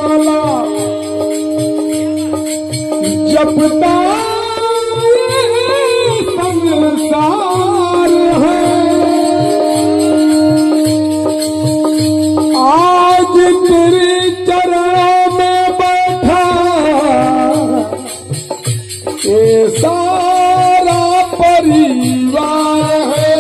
माला जपता संसार है। आज तेरे चरणों में बैठा ये सारा परिवार है।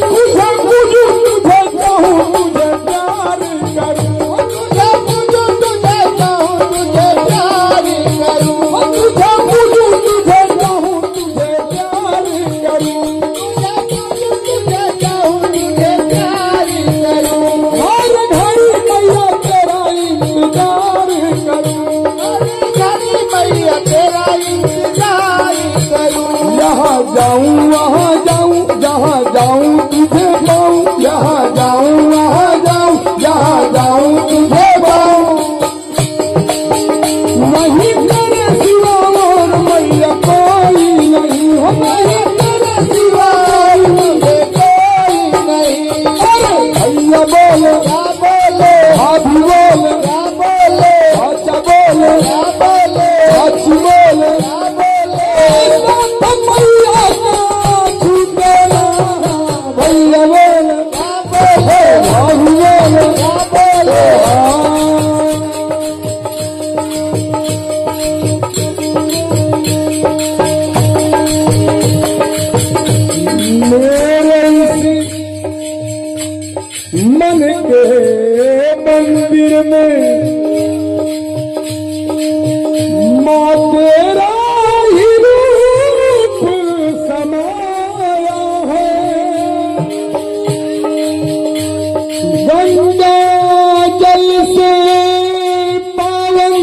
तुझे पूजूं तुझे चाहूं तुझे प्यार करूं, तुझे पूजूं तुझे चाहूं तुझे प्यार करूं, तुझे पूजूं तुझे चाहूं तुझे प्यार करूं, तुझे पूजूं तुझे चाहूं तुझे प्यार करूं। हर घड़ी मैया तेरा इंतजार करूं, हर घड़ी मैया तेरा इंतजार करूं। यहाँ जाऊं वहाँ जाऊं जहाँ जाऊं तुझे पाऊं, यहाँ जाऊं वहाँ जाऊं जहाँ जाऊं तुझे पाऊं। नहीं तेरे सिवा और मैया कोई नहीं हो, नहीं तेरे सिवा और मुझे कोई नहीं। अरे भैया बोले क्या बोले, भाभी बोले क्या बोले, चाचा बोले क्या बोले, चाची बोले क्या बोले। मैया का छूटे ना, भैया बोले क्या बोले, भाभी बोले क्या बोले। मेरे इस मन के मंदिर में माँ तेरा ही रूप समाया है। गंगा जल से पावन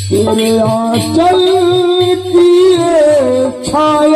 तेरे आंचल की छाया